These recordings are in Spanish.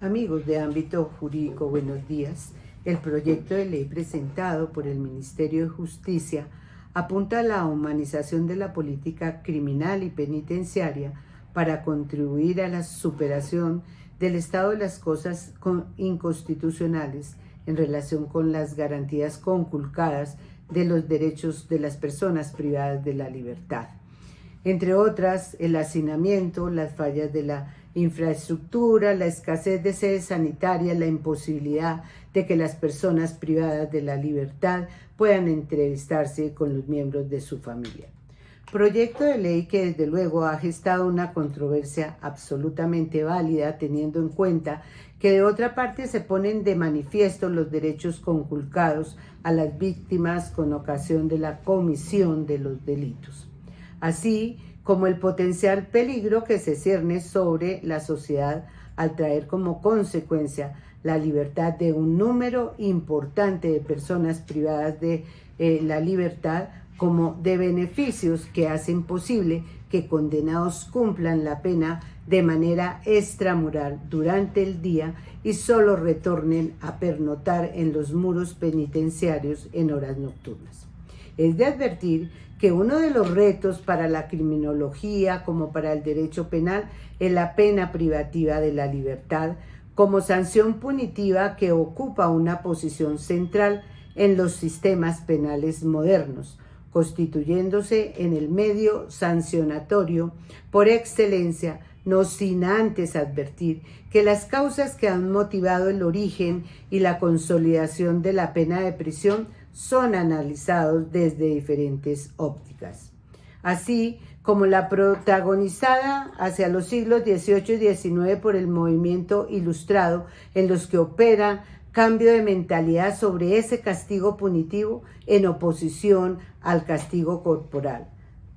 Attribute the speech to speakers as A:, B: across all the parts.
A: Amigos de ámbito jurídico, buenos días. El proyecto de ley presentado por el Ministerio de Justicia apunta a la humanización de la política criminal y penitenciaria para contribuir a la superación del estado de las cosas inconstitucionales en relación con las garantías conculcadas de los derechos de las personas privadas de la libertad. Entre otras, el hacinamiento, las fallas de la infraestructura, la escasez de sede sanitaria, la imposibilidad de que las personas privadas de la libertad puedan entrevistarse con los miembros de su familia. Proyecto de ley que desde luego ha gestado una controversia absolutamente válida, teniendo en cuenta que de otra parte se ponen de manifiesto los derechos conculcados a las víctimas con ocasión de la comisión de los delitos, así como el potencial peligro que se cierne sobre la sociedad al traer como consecuencia la libertad de un número importante de personas privadas de la libertad, como de beneficios que hacen posible que condenados cumplan la pena de manera extramural durante el día y solo retornen a pernoctar en los muros penitenciarios en horas nocturnas. Es de advertir que uno de los retos para la criminología como para el derecho penal es la pena privativa de la libertad como sanción punitiva que ocupa una posición central en los sistemas penales modernos, constituyéndose en el medio sancionatorio por excelencia, no sin antes advertir que las causas que han motivado el origen y la consolidación de la pena de prisión son analizados desde diferentes ópticas, así como la protagonizada hacia los siglos XVIII y XIX por el movimiento ilustrado, en los que opera cambio de mentalidad sobre ese castigo punitivo en oposición al castigo corporal.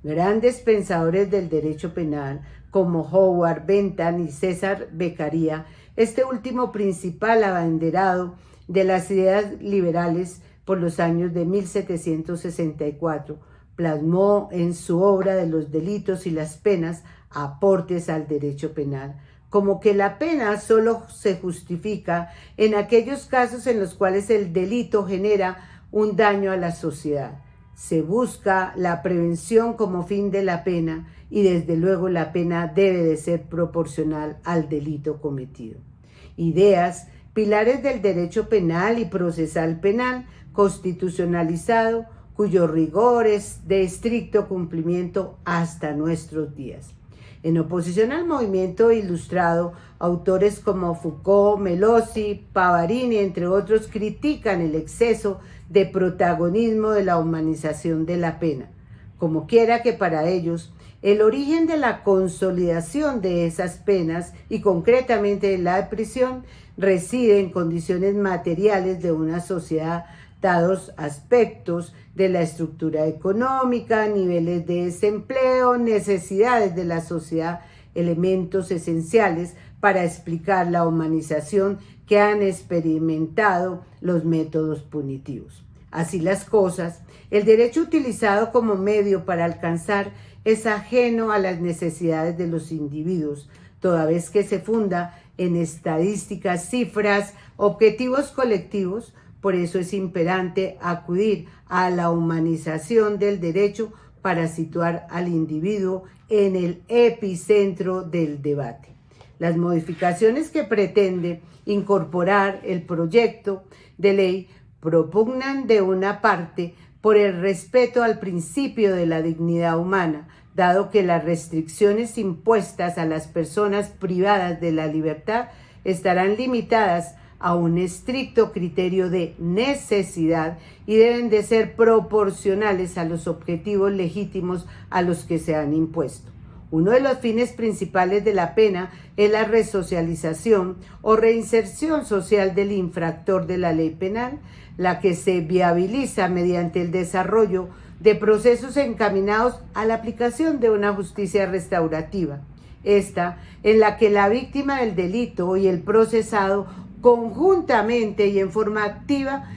A: Grandes pensadores del derecho penal como Howard Bentham y César Beccaria, este último principal abanderado de las ideas liberales por los años de 1764, plasmó en su obra de los delitos y las penas aportes al derecho penal, como que la pena solo se justifica en aquellos casos en los cuales el delito genera un daño a la sociedad. Se busca la prevención como fin de la pena y desde luego la pena debe de ser proporcional al delito cometido. Ideas, pilares del derecho penal y procesal penal constitucionalizado, cuyo rigor es de estricto cumplimiento hasta nuestros días. En oposición al movimiento ilustrado, autores como Foucault, Melosi, Pavarini, entre otros, critican el exceso de protagonismo de la humanización de la pena. Como quiera que para ellos, el origen de la consolidación de esas penas y concretamente de la prisión reside en condiciones materiales de una sociedad, dados aspectos de la estructura económica, niveles de desempleo, necesidades de la sociedad, elementos esenciales para explicar la humanización que han experimentado los métodos punitivos. Así las cosas, el derecho utilizado como medio para alcanzar es ajeno a las necesidades de los individuos, toda vez que se funda en estadísticas, cifras, objetivos colectivos. Por eso es imperante acudir a la humanización del derecho para situar al individuo en el epicentro del debate. Las modificaciones que pretende incorporar el proyecto de ley propugnan de una parte por el respeto al principio de la dignidad humana, dado que las restricciones impuestas a las personas privadas de la libertad estarán limitadas a un estricto criterio de necesidad y deben de ser proporcionales a los objetivos legítimos a los que se han impuesto. Uno de los fines principales de la pena es la resocialización o reinserción social del infractor de la ley penal, la que se viabiliza mediante el desarrollo de procesos encaminados a la aplicación de una justicia restaurativa, esta en la que la víctima del delito y el procesado conjuntamente y en forma activa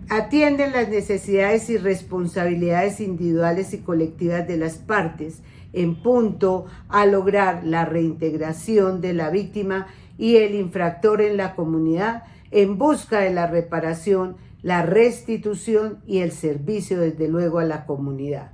A: atienden las necesidades y responsabilidades individuales y colectivas de las partes en punto a lograr la reintegración de la víctima y el infractor en la comunidad en busca de la reparación, la restitución y el servicio, desde luego, a la comunidad.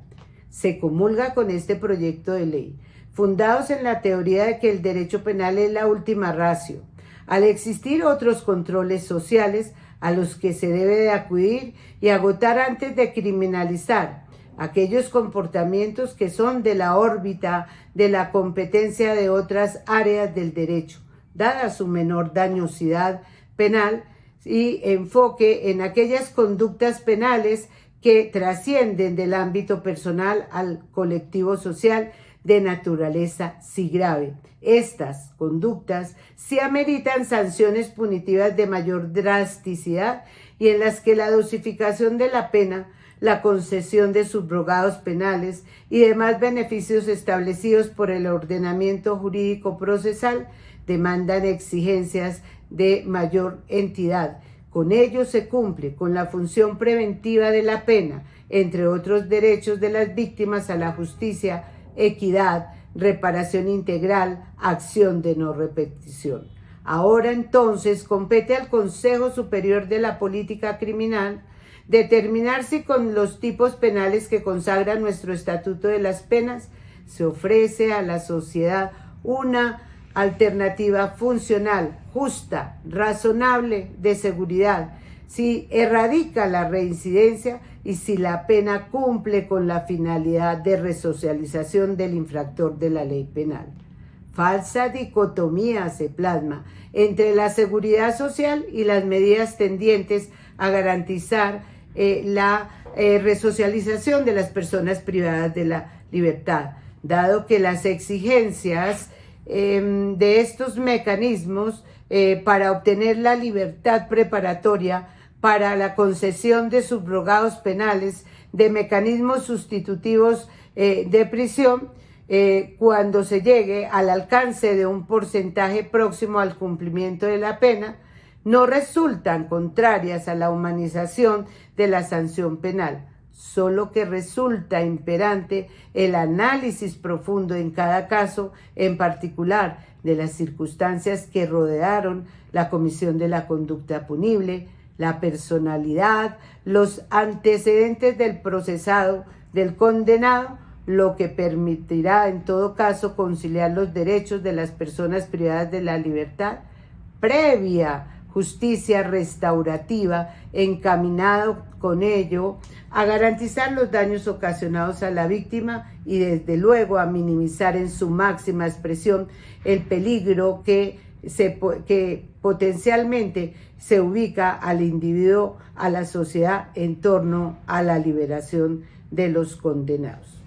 A: Se comulga con este proyecto de ley, fundados en la teoría de que el derecho penal es la última ratio, al existir otros controles sociales a los que se debe de acudir y agotar antes de criminalizar aquellos comportamientos que son de la órbita de la competencia de otras áreas del derecho, dada su menor dañosidad penal y enfoque en aquellas conductas penales que trascienden del ámbito personal al colectivo social de naturaleza sí grave. Estas conductas sí ameritan sanciones punitivas de mayor drasticidad y en las que la dosificación de la pena, la concesión de subrogados penales y demás beneficios establecidos por el ordenamiento jurídico procesal demandan exigencias de mayor entidad. Con ello se cumple con la función preventiva de la pena, entre otros derechos de las víctimas a la justicia, equidad, reparación integral, acción de no repetición. Ahora entonces compete al Consejo Superior de la Política Criminal determinar si con los tipos penales que consagra nuestro Estatuto de las Penas se ofrece a la sociedad una alternativa funcional, justa, razonable, de seguridad, si erradica la reincidencia y si la pena cumple con la finalidad de resocialización del infractor de la ley penal. Falsa dicotomía se plasma entre la seguridad social y las medidas tendientes a garantizar la resocialización de las personas privadas de la libertad, dado que las exigencias de estos mecanismos para obtener la libertad preparatoria para la concesión de subrogados penales, de mecanismos sustitutivos de prisión, cuando se llegue al alcance de un porcentaje próximo al cumplimiento de la pena, no resultan contrarias a la humanización de la sanción penal, solo que resulta imperante el análisis profundo en cada caso, en particular de las circunstancias que rodearon la comisión de la conducta punible, la personalidad, los antecedentes del procesado, del condenado, lo que permitirá en todo caso conciliar los derechos de las personas privadas de la libertad previa justicia restaurativa, encaminado con ello a garantizar los daños ocasionados a la víctima y desde luego a minimizar en su máxima expresión el peligro que potencialmente se ubica al individuo, a la sociedad en torno a la liberación de los condenados.